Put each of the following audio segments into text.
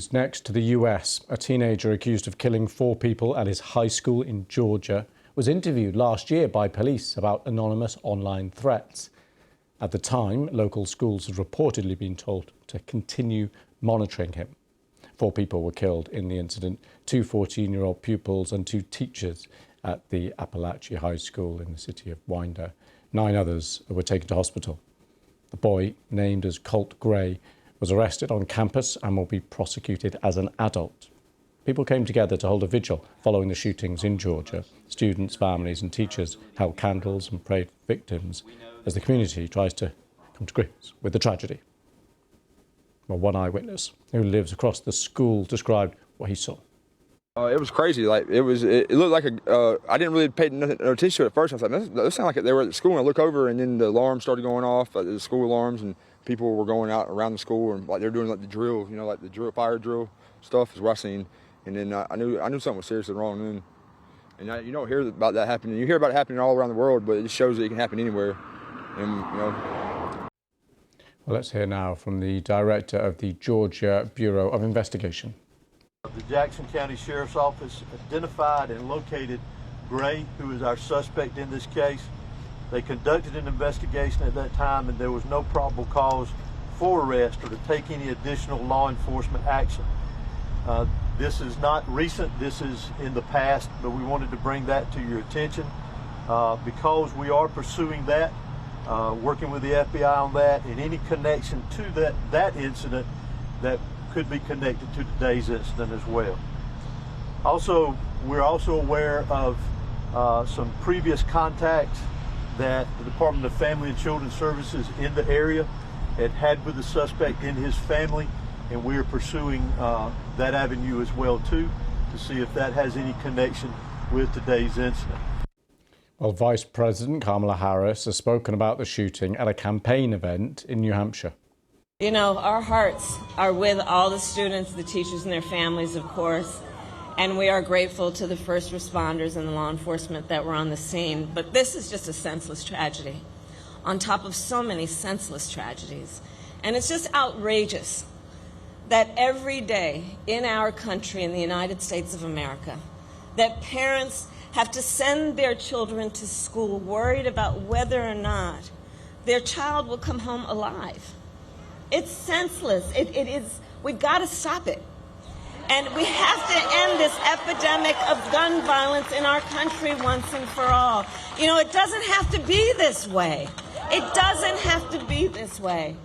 news. Next to the US, a teenager accused of killing 4 people at his high school in Georgia was interviewed last year by police about anonymous online threats. At the time, local schools had reportedly been told to continue monitoring him. 4 people were killed in the incident, 2 14-year-old pupils and 2 teachers at the Apalachee High School in the city of Winder. 9 others were taken to hospital. The boy, named as Colt Gray, was arrested on campus and will be prosecuted as an adult. People came together to hold a vigil following the shootings in Georgia. Students, families and teachers held candles and prayed for victims as the community tries to come to grips with the tragedy. Well, one eyewitness who lives across the school described what he saw. It was crazy. Like it looked like I didn't really pay no attention to it at first. I was like, this sounded like they were at the school. And I look over, and then the alarms started going off, the school alarms, and people were going out around the school, and like they're doing like the drill, you know, like the drill, fire drill stuff is what I seen. And then I knew something was seriously wrong. And you don't hear about that happening. You hear about it happening all around the world, but it just shows that it can happen anywhere. And you know. Well, let's hear now from the director of the Georgia Bureau of Investigation. The Jackson County Sheriff's Office identified and located Gray, who is our suspect in this case. They conducted an investigation at that time, and there was no probable cause for arrest or to take any additional law enforcement action. This is not recent, this is in the past, but we wanted to bring that to your attention because we are pursuing that, working with the FBI on that, and any connection to that incident that could be connected to today's incident as well. Also, we're also aware of some previous contacts that the Department of Family and Children's Services in the area had with the suspect and his family, and we are pursuing that avenue as well too, to see if that has any connection with today's incident. Well, Vice President Kamala Harris has spoken about the shooting at a campaign event in New Hampshire. You know, our hearts are with all the students, the teachers and their families, of course, and we are grateful to the first responders and the law enforcement that were on the scene. But this is just a senseless tragedy on top of so many senseless tragedies. And it's just outrageous that every day in our country, in the United States of America, that parents have to send their children to school worried about whether or not their child will come home alive. It's senseless. It is. We've got to stop it. And we have to end this epidemic of gun violence in our country once and for all. You know, it doesn't have to be this way. It doesn't have to be this way.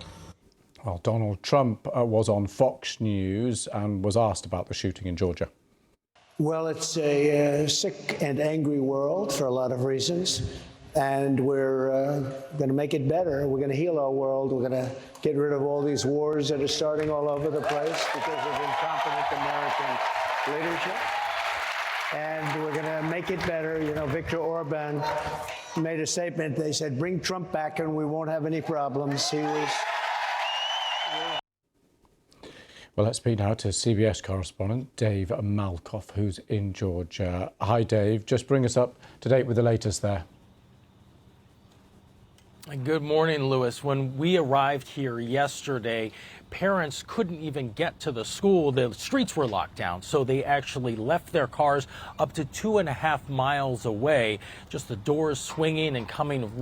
Well, Donald Trump was on Fox News and was asked about the shooting in Georgia. Well, it's a sick and angry world for a lot of reasons. And we're going to make it better. We're going to heal our world. We're going to get rid of all these wars that are starting all over the place because of incompetent American leadership. And we're going to make it better. You know, Viktor Orban made a statement. They said, bring Trump back and we won't have any problems. He was... Well, let's speak now to CBS correspondent Dave Malkoff, who's in Georgia. Hi, Dave. Just bring us up to date with the latest there. Good morning, Lewis. When we arrived here yesterday, parents couldn't even get to the school. The streets were locked down, so they actually left their cars up to 2.5 miles away. Just the doors swinging and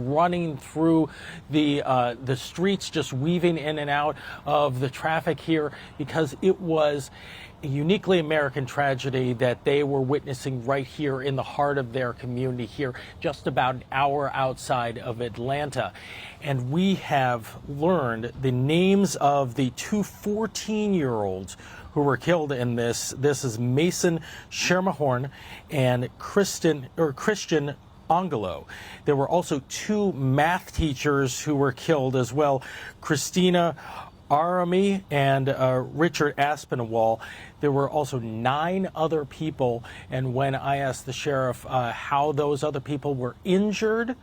running through the streets, just weaving in and out of the traffic here, because it was a uniquely American tragedy that they were witnessing right here in the heart of their community here, just about an hour outside of Atlanta. And we have learned the names of the 2 14-year-olds who were killed in this. This is Mason Schermerhorn and Christian Angelo. There were also 2 math teachers who were killed as well, Christina Arami and Richard Aspinwall. There were also 9 other people, and when I asked the sheriff how those other people were injured,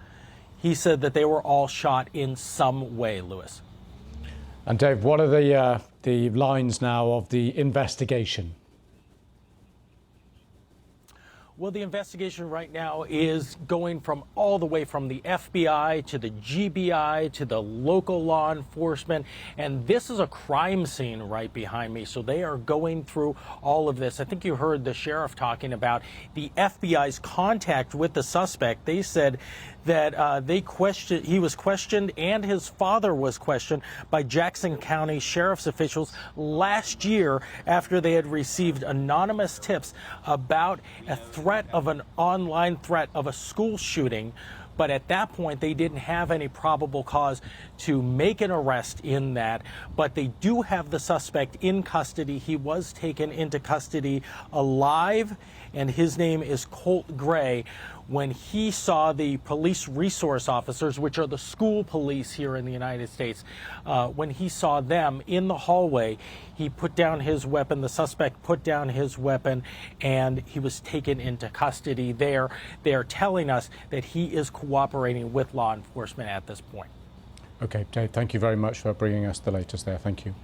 he said that they were all shot in some way, Lewis. And Dave, what are the lines now of the investigation? Well, the investigation right now is going from all the way from the FBI to the GBI to the local law enforcement. And this is a crime scene right behind me. So they are going through all of this. I think you heard the sheriff talking about the FBI's contact with the suspect. They said that he was questioned and his father was questioned by Jackson County Sheriff's officials last year after they had received anonymous tips about a threat of an online threat of a school shooting. But at that point, they didn't have any probable cause to make an arrest in that. But they do have the suspect in custody. He was taken into custody alive, and his name is Colt Gray. When he saw the police resource officers, which are the school police here in the United States, when he saw them in the hallway, he put down his weapon. The suspect put down his weapon, and he was taken into custody there. They are telling us that he is cooperating with law enforcement at this point. Okay, Dave, thank you very much for bringing us the latest there. Thank you.